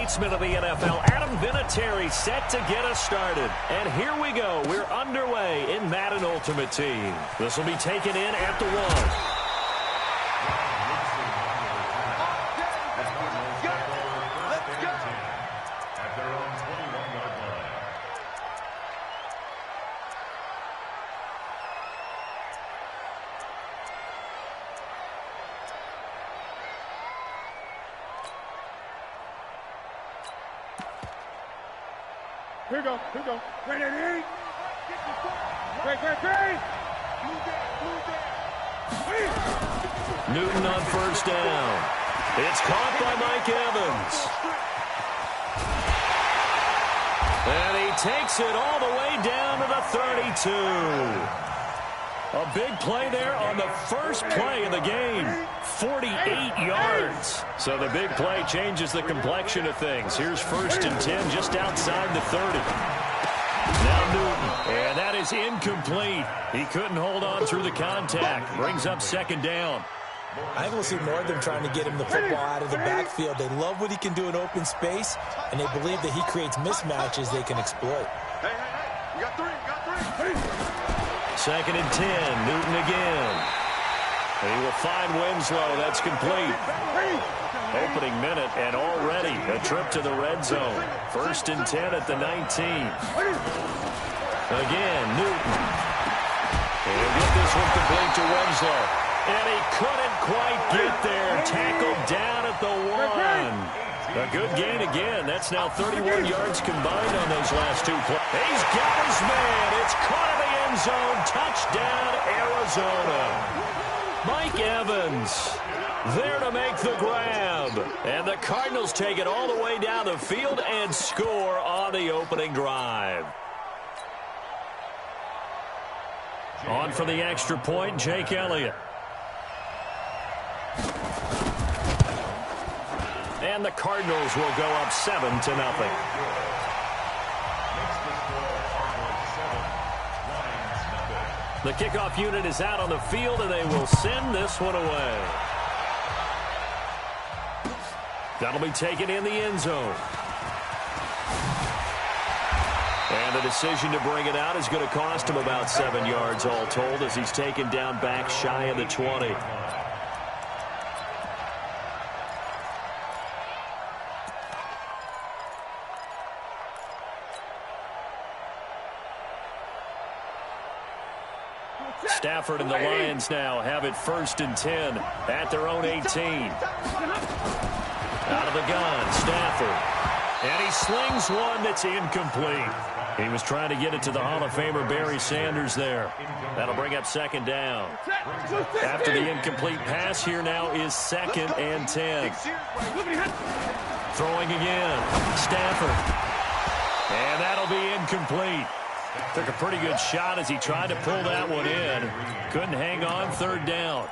statesman of the NFL, Adam Vinatieri, set to get us started. And here we go. We're underway in Madden Ultimate Team. This will be taken in at the 1. Here we go. Great. Newton on first down. It's caught by Mike Evans. And he takes it all the way down to the 32. A big play there on the first play of the game. 48 yards. So the big play changes the complexion of things. Here's 1st and 10 just outside the 30. Now Newton, and that is incomplete. He couldn't hold on through the contact. Brings up 2nd down. I think we'll see more of them trying to get him the football out of the backfield. They love what he can do in open space, and they believe that he creates mismatches they can exploit. Hey, you got three. 2nd and 10, Newton again. And he will find Winslow. That's complete. Opening minute, and already a trip to the red zone. 1st and 10 at the 19. Again, Newton. And he'll get this one complete to Winslow. And he couldn't quite get there. Tackled down at the 1. A good gain again. That's now 31 yards combined on those last 2 plays. He's got his man. It's caught in the end zone. Touchdown, Arizona. Mike Evans there to make the grab. And the Cardinals take it all the way down the field and score on the opening drive. On for the extra point, Jake Elliott. And the Cardinals will go up 7-0. The kickoff unit is out on the field, and they will send this one away. That'll be taken in the end zone. And the decision to bring it out is going to cost him about 7 yards all told as he's taken down back shy of the 20. Stafford and the Lions now have it 1st and 10 at their own 18. Out of the gun, Stafford. And he slings one that's incomplete. He was trying to get it to the Hall of Famer Barry Sanders there. That'll bring up 2nd down. After the incomplete pass, here now is 2nd and 10. Throwing again, Stafford. And that'll be incomplete. Took a pretty good shot as he tried to pull that one in. Couldn't hang on, 3rd down.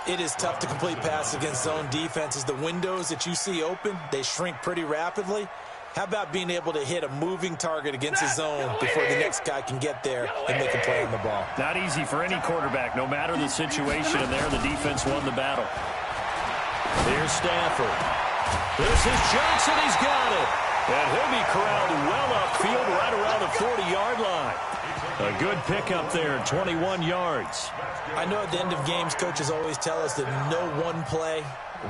It is tough to complete passes against zone defenses. The windows that you see open, they shrink pretty rapidly. How about being able to hit a moving target against a zone before the next guy can get there and make a play on the ball? Not easy for any quarterback, no matter the situation, and there the defense won the battle. Here's Stafford. This is Johnson. He's got it. And he'll be corralled well upfield right around the 40-yard line. A good pickup there, 21 yards. I know at the end of games, coaches always tell us that no one play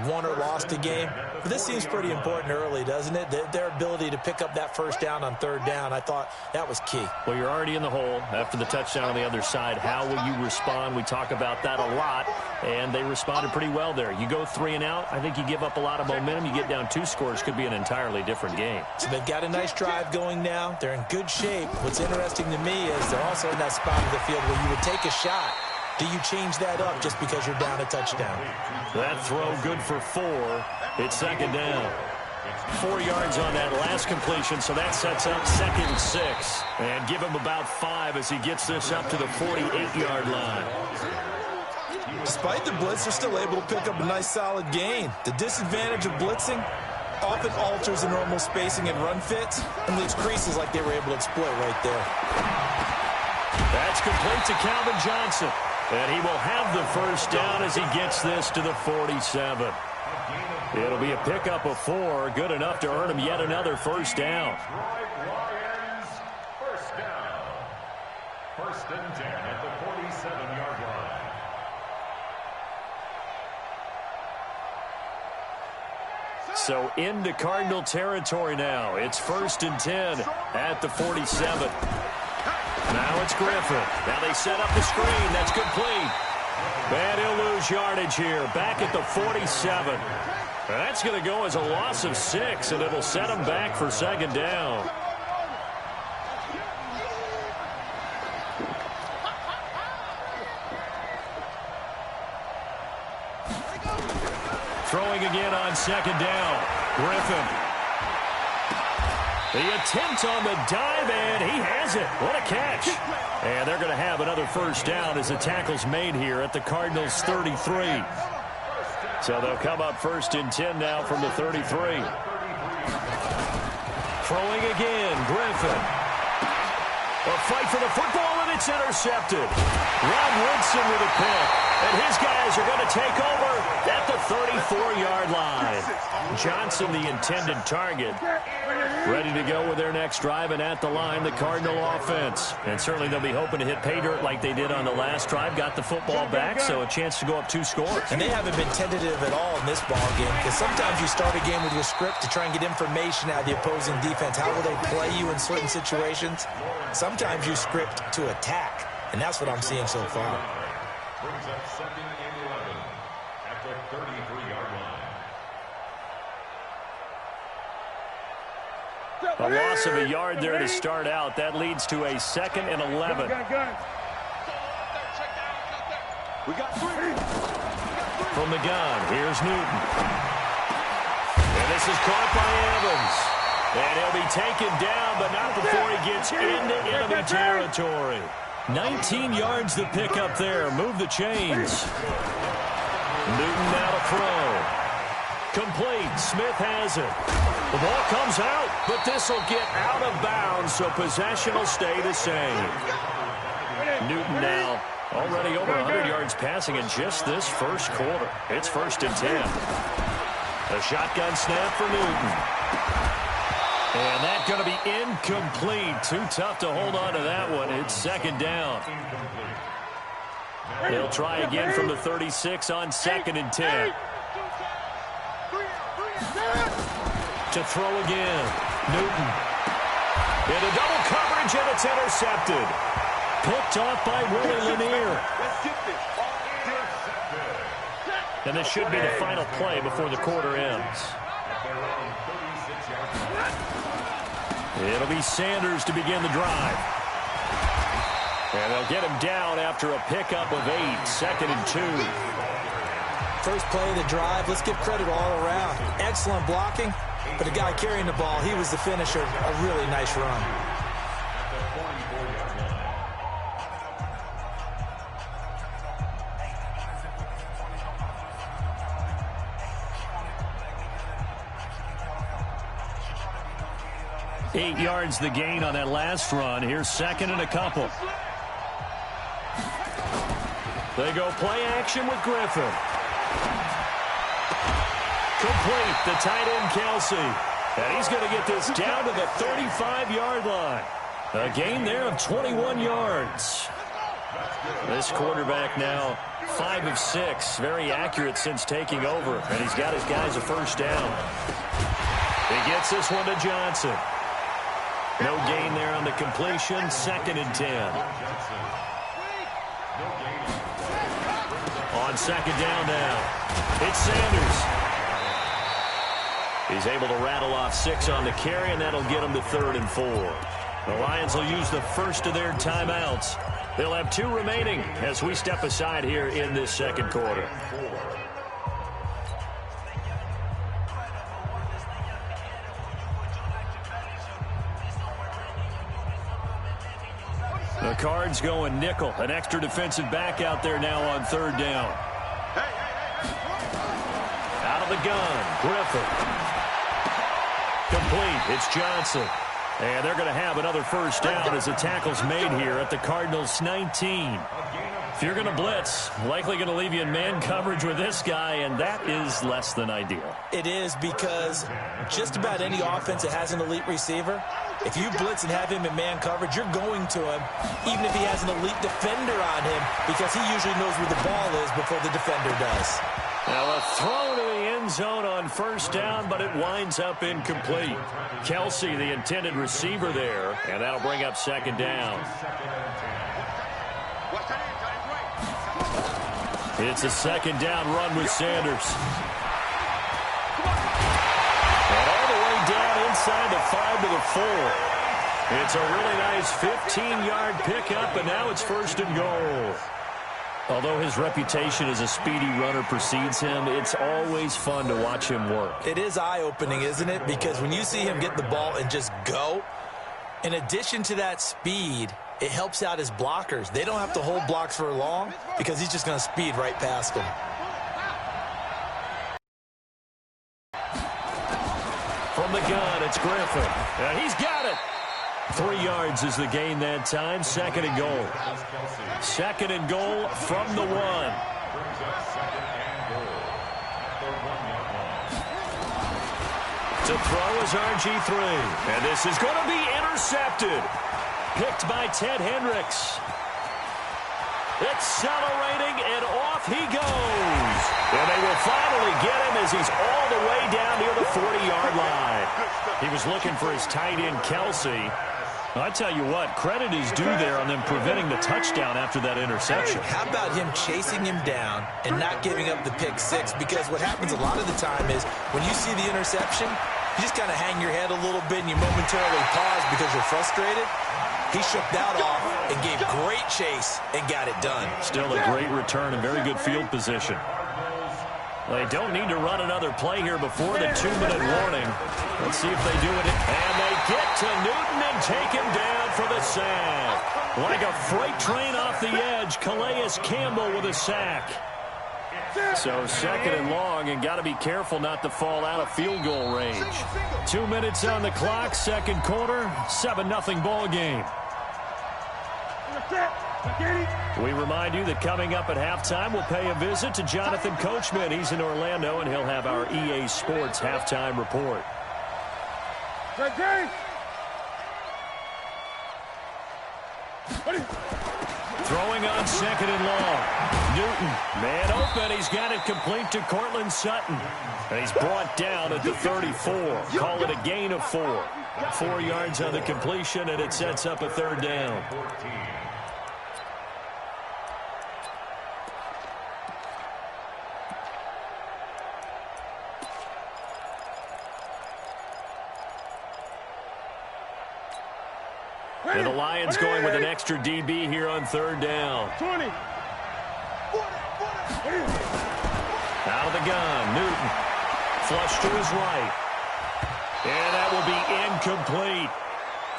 won or lost a game. But this seems pretty important early, doesn't it? Their ability to pick up that 1st down on 3rd down, I thought that was key. Well, you're already in the hole after the touchdown on the other side. How will you respond? We talk about that a lot, and they responded pretty well there. You go 3 and out, I think you give up a lot of momentum. You get down 2 scores, could be an entirely different game. So they've got a nice drive going now. They're in good shape. What's interesting to me is they're also in that spot of the field where you would take a shot. Do you change that up just because you're down a touchdown? That throw good for 4. It's 2nd down. 4 yards on that last completion, so that sets up 2nd and 6. And give him about 5 as he gets this up to the 48-yard line. Despite the blitz, they're still able to pick up a nice solid gain. The disadvantage of blitzing often alters the normal spacing and run fits and leaves creases like they were able to exploit right there. That's complete to Calvin Johnson. And he will have the 1st down as he gets this to the 47. It'll be a pickup of 4, good enough to earn him yet another first down. Lions, first down. First and 10 at the 47-yard line. So into Cardinal territory now. It's first and 10 at the 47. Now it's Griffin. Now they set up the screen. That's complete. And he'll lose yardage here. Back at the 47. That's going to go as a loss of 6, and it'll set him back for second down. Throwing again on second down. Griffin. The attempt on the dive, and he has it. What a catch. And they're going to have another first down as the tackle's made here at the Cardinals' 33. So they'll come up first and 10 now from the 33. Throwing again, Griffin. A fight for the football, and it's intercepted. Rob Woodson with a pick. And his guys are going to take over at the 34-yard line. Johnson, the intended target, ready to go with their next drive, and at the line, the Cardinal offense. And certainly they'll be hoping to hit pay dirt like they did on the last drive. Got the football back, so a chance to go up 2 scores. And they haven't been tentative at all in this ball game, because sometimes you start a game with your script to try and get information out of the opposing defense. How will they play you in certain situations? Sometimes you script to attack, and that's what I'm seeing so far. Brings up second and 11 at the 33-yard line. A loss of a yard there to start out. That leads to a second and 11. We got 3. From the gun, here's Newton. And this is caught by Evans. And he'll be taken down, but not before he gets into enemy territory. 19 yards to pick up there. Move the chains. Newton now to throw. Complete. Smith has it. The ball comes out, but this will get out of bounds, so possession will stay the same. Newton now already over 100 yards passing in just this first quarter. It's first and 10. A shotgun snap for Newton. And that's going to be incomplete. Too tough to hold on to that one. It's second down. They'll try again from the 36 on second and 10. To throw again. Newton. Into double coverage, and it's intercepted. Picked off by Willie Lanier. And this should be the final play before the quarter ends. It'll be Sanders to begin the drive. And they'll get him down after a pickup of 8, second and 2. First play of the drive, let's give credit all around. Excellent blocking, but the guy carrying the ball, he was the finisher. A really nice run. Eight yards the gain on that last run. Here's second and a couple. They go play action with Griffin. Complete. The tight end, Kelsey. And he's going to get this down to the 35-yard line. A gain there of 21 yards. This quarterback now 5 of 6. Very accurate since taking over. And he's got his guys a first down. He gets this one to Johnson. No gain there on the completion. Second and 10. On second down now. It's Sanders. He's able to rattle off 6 on the carry, and that'll get him to 3rd and 4. The Lions will use the first of their timeouts. They'll have 2 remaining as we step aside here in this second quarter. The Cards going nickel. An extra defensive back out there now on 3rd down. Out of the gun, Griffin. Complete. It's Johnson. And they're going to have another first down as the tackle's made here at the Cardinals' 19. If you're going to blitz, likely going to leave you in man coverage with this guy, and that is less than ideal. It is, because just about any offense that has an elite receiver, if you blitz and have him in man coverage, you're going to him, even if he has an elite defender on him, because he usually knows where the ball is before the defender does. Now a throw to the end zone on first down, but it winds up incomplete. Kelsey, the intended receiver there, and that'll bring up second down. It's a second down run with Sanders. And all the way down inside the 5 to the 4. It's a really nice 15-yard pickup, and now it's first and goal. Although his reputation as a speedy runner precedes him, it's always fun to watch him work. It is eye-opening, isn't it? Because when you see him get the ball and just go, in addition to that speed, it helps out his blockers. They don't have to hold blocks for long because he's just going to speed right past them. From the gun, it's Griffin. And he's got it. 3 yards is the gain that time. Second and goal. Second and goal from the 1. To throw is RG3. And this is going to be intercepted. Picked by Ted Hendricks. Accelerating, and off he goes. And they will finally get him as he's all the way down near the 40-yard line. He was looking for his tight end, Kelsey. I tell you what, credit is due there on them preventing the touchdown after that interception. How about him chasing him down and not giving up the pick six? Because what happens a lot of the time is when you see the interception, you just kind of hang your head a little bit and you momentarily pause because you're frustrated. He shook that off and gave great chase and got it done. Still a great return and very good field position. They don't need to run another play here before the 2-minute warning. Let's see if they do it. And they get to Newton and take him down for the sack. Like a freight train off the edge, Calais Campbell with a sack. So second and long, and got to be careful not to fall out of field goal range. 2 minutes on the clock, second quarter, 7-0 ball game. We remind you that coming up at halftime, we'll pay a visit to Jonathan Coachman. He's in Orlando, and he'll have our EA Sports halftime report. Throwing on second and long. Newton, man open. He's got it complete to Cortland Sutton. And he's brought down at the 34. Call it a gain of 4. 4 yards on the completion, and it sets up a third down. And the Lions going with an extra DB here on third down. 20. Out of the gun, Newton. Flush to his right. And that will be incomplete.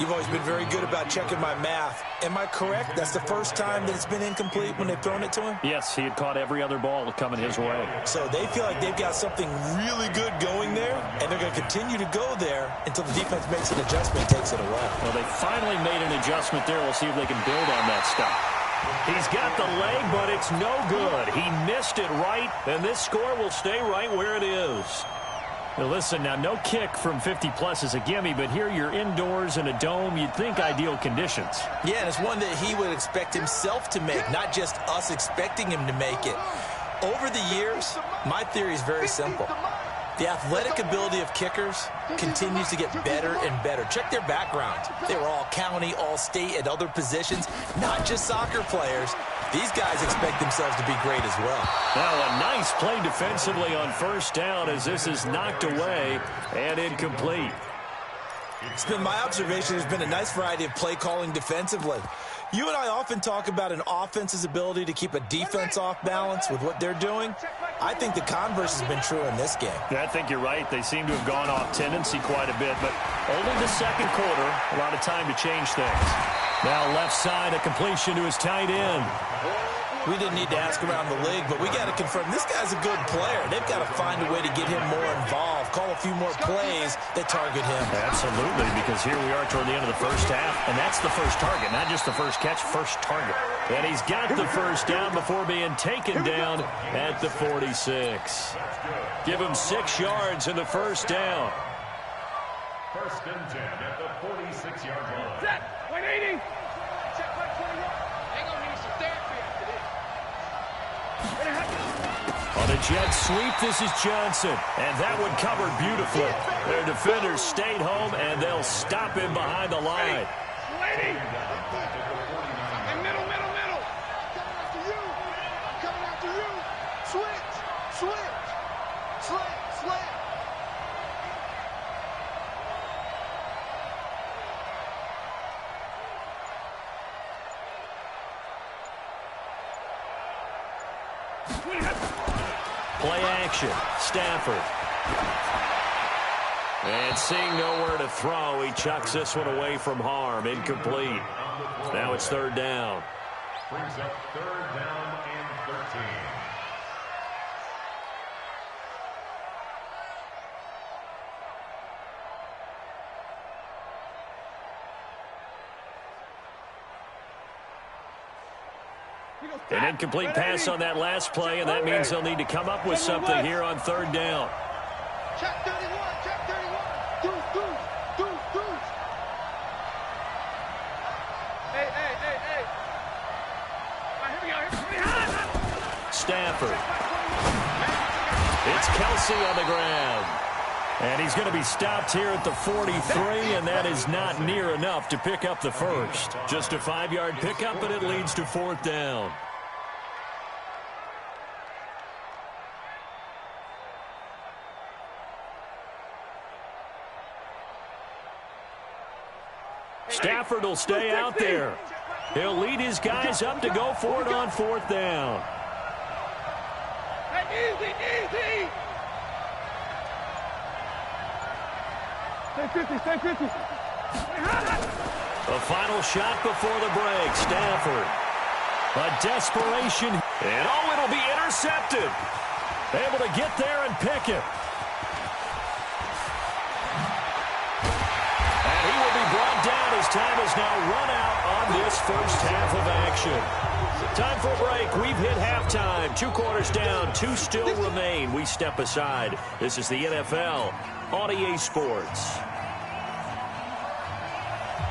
You've always been very good about checking my math. Am I correct? That's the first time that it's been incomplete when they've thrown it to him? Yes, he had caught every other ball coming his way. So they feel like they've got something really good going there, and they're going to continue to go there until the defense makes an adjustment and takes it away. Well, they finally made an adjustment there. We'll see if they can build on that stuff. He's got the leg, but it's no good. He missed it right, and this score will stay right where it is. Now listen, now no kick from 50-plus is a gimme, but here you're indoors in a dome. You'd think ideal conditions. Yeah, and it's one that he would expect himself to make, not just us expecting him to make it. Over the years, my theory is very simple. The athletic ability of kickers continues to get better and better. Check their background. They were all county, all state, at other positions, not just soccer players. These guys expect themselves to be great as well. Now a nice play defensively on first down as this is knocked away and incomplete. It's been my observation there's been a nice variety of play calling defensively. You and I often talk about an offense's ability to keep a defense off balance with what they're doing. I think the converse has been true in this game. Yeah, I think you're right. They seem to have gone off tendency quite a bit, but only the second quarter, a lot of time to change things. Now left side, a completion to his tight end. We didn't need to ask around the league, but we got to confirm this guy's a good player. They've got to find a way to get him more involved, call a few more plays that target him. Absolutely, because here we are toward the end of the first half, and that's the first target, not just the first catch, first target. And he's got the first down before being taken down at the 46. Give him 6 yards in the first down. First and 10 at the 46-yard line. Set. 180. Check 121. They're going to need some therapy after this. On a jet sweep, this is Johnson. And that one covered beautifully. Their defenders stayed home, and they'll stop him behind the line. Lady. Middle. Coming after you. Coming after you. Switch. Slant. Play action. Stafford. And seeing nowhere to throw, he chucks this one away from harm. Incomplete. Now it's third down. Brings up third down and 13. An incomplete pass on that last play, and that means they'll need to come up with something here on third down. Check 31. Deuce. Hey. All right, here we go. Stafford. It's Kelsey on the ground. And he's going to be stopped here at the 43, and that is not near enough to pick up the first. Just a 5-yard pickup, and it leads to fourth down. Stafford will stay out there. He'll lead his guys up to go for it on fourth down. Easy. Stay 50. The final shot before the break. Stafford. A desperation. And it'll be intercepted. Able to get there and pick it. And he will be brought down as time is now run out on this first half of action. Time for a break. We've hit halftime. 2 quarters down. 2 still remain. We step aside. This is the NFL on EA Sports.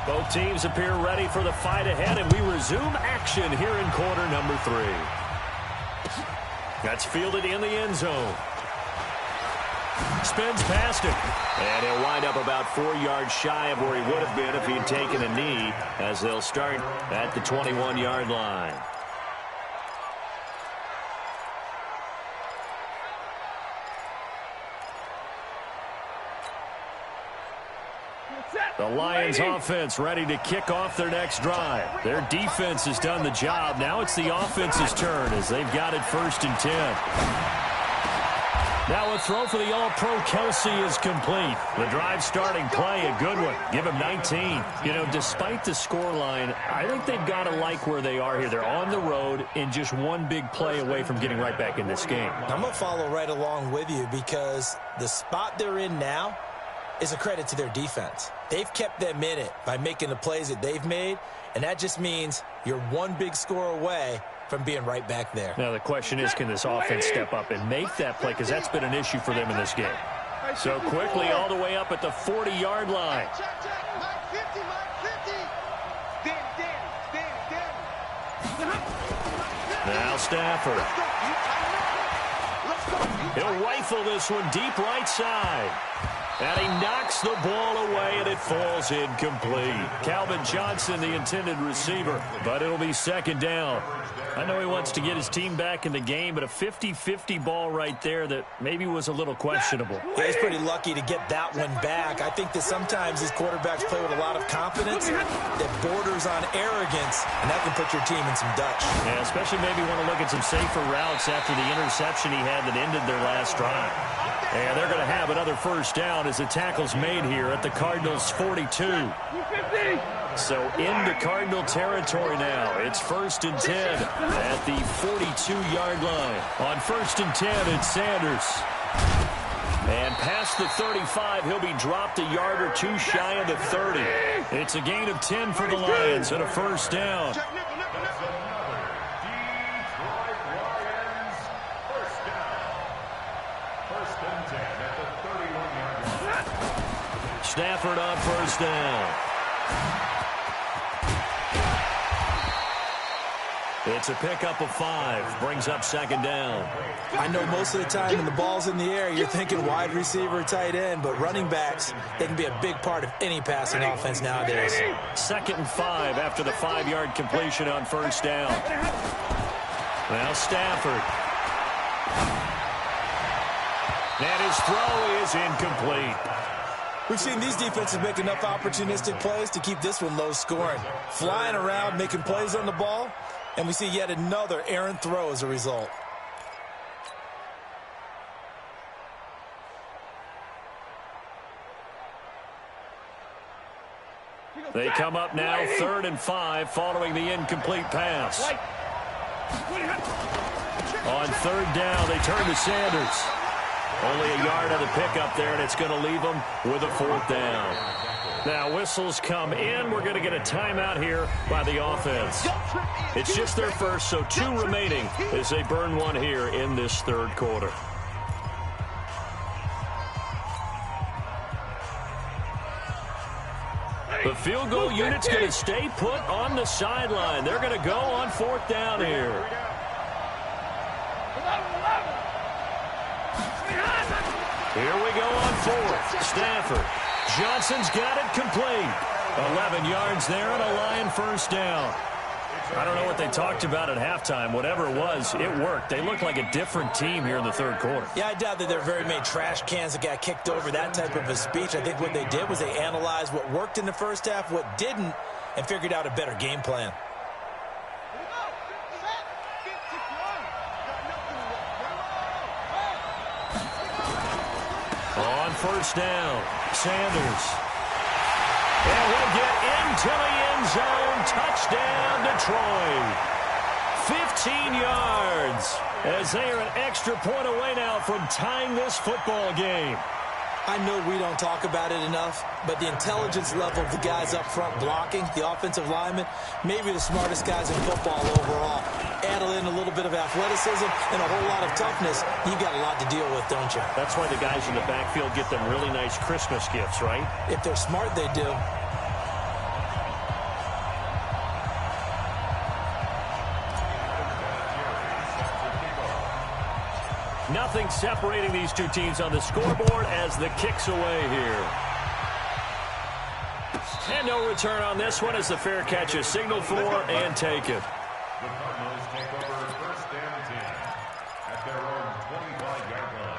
Both teams appear ready for the fight ahead, and we resume action here in quarter number 3. That's fielded in the end zone. Spins past it. And he'll wind up about 4 yards shy of where he would have been if he had taken a knee, as they'll start at the 21-yard line. The Lions offense ready to kick off their next drive. Their defense has done the job. Now it's the offense's turn as they've got it first and 10. Now a throw for the All-Pro Kelsey is complete. The drive starting play, a good one. Give him 19. You know, despite the scoreline, I think they've got to like where they are here. They're on the road and just one big play away from getting right back in this game. I'm going to follow right along with you because the spot they're in now is a credit to their defense. They've kept them in it by making the plays that they've made, and that just means you're one big score away from being right back there. Now the question is, can this offense step up and make that play, because that's been an issue for them in this game. So quickly all the way up at the 40-yard line. Now Stafford. He'll rifle this one deep right side. And he knocks the ball away, and it falls incomplete. Calvin Johnson, the intended receiver, but it'll be second down. I know he wants to get his team back in the game, but a 50-50 ball right there that maybe was a little questionable. Yeah, he's pretty lucky to get that one back. I think that sometimes these quarterbacks play with a lot of confidence that borders on arrogance, and that can put your team in some Dutch. Yeah, especially maybe want to look at some safer routes after the interception he had that ended their last drive. And they're going to have another first down as the tackle's made here at the Cardinals' 42. So into Cardinal territory now. It's first and 10 at the 42-yard line. On first and 10, it's Sanders. And past the 35, he'll be dropped a yard or two shy of the 30. It's a gain of 10 for the Lions and a first down. Stafford on first down. It's a pickup of 5. Brings up second down. I know most of the time when the ball's in the air, you're thinking wide receiver, tight end, but running backs, they can be a big part of any passing offense nowadays. 2nd and 5 after the 5-yard completion on first down. Now Stafford. And his throw is incomplete. We've seen these defenses make enough opportunistic plays to keep this one low scoring. Flying around, making plays on the ball, and we see yet another errant throw as a result. They come up now 3rd and 5 following the incomplete pass. On 3rd down, they turn to Sanders. Only a yard of the pickup there, and it's going to leave them with a 4th down. Now whistles come in. We're going to get a timeout here by the offense. It's just their first, so 2 remaining as they burn one here in this 3rd quarter. The field goal unit's going to stay put on the sideline. They're going to go on 4th down here. Here we go on 4th. Stafford. Johnson's got it complete. 11 yards there and a Lion first down. I don't know what they talked about at halftime. Whatever it was, it worked. They look like a different team here in the 3rd quarter. Yeah, I doubt that there are very many trash cans that got kicked over, that type of a speech. I think what they did was they analyzed what worked in the first half, what didn't, and figured out a better game plan. On first down, Sanders. And he'll get into the end zone. Touchdown, Detroit. 15 yards as they are an extra point away now from tying this football game. I know we don't talk about it enough, but the intelligence level of the guys up front blocking, the offensive linemen, maybe the smartest guys in football overall. Add in a little bit of athleticism and a whole lot of toughness, you've got a lot to deal with, don't you? That's why the guys in the backfield get them really nice Christmas gifts, right? If they're smart, they do. Nothing separating these two teams on the scoreboard as the kick's away here. And no return on this one as the fair catch is signaled for and taken. The Cardinals take over 1st and 10 at their own 25-yard line.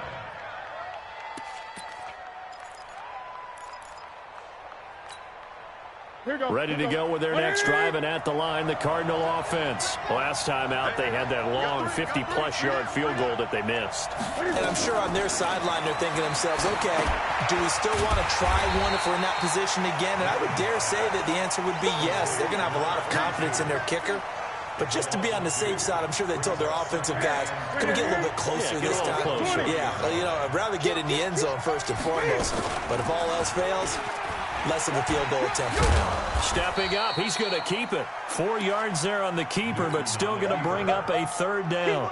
Ready to go with their next drive, and at the line, the Cardinal offense. Last time out, they had that long 50-plus yard field goal that they missed. And I'm sure on their sideline, they're thinking to themselves, okay, do we still want to try one if we're in that position again? And I would dare say that the answer would be yes. They're going to have a lot of confidence in their kicker. But just to be on the safe side, I'm sure they told their offensive guys, can we get a little bit closer this time? Closer. Yeah, well, you know, I'd rather get in the end zone first and foremost. But if all else fails, less of a field goal attempt for him. Stepping up, he's going to keep it. 4 yards there on the keeper, but still going to bring up a 3rd down.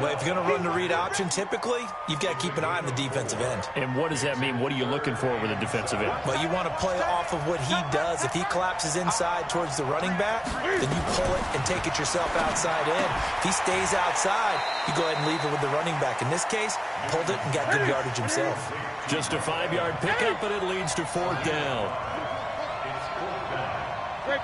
Well, if you're going to run the read option, typically, you've got to keep an eye on the defensive end. And what does that mean? What are you looking for with a defensive end? Well, you want to play off of what he does. If he collapses inside towards the running back, then you pull it and take it yourself outside in. If he stays outside, you go ahead and leave it with the running back. In this case, pulled it and got good yardage himself. Just a 5-yard pickup, but it leads to 4th down. Great.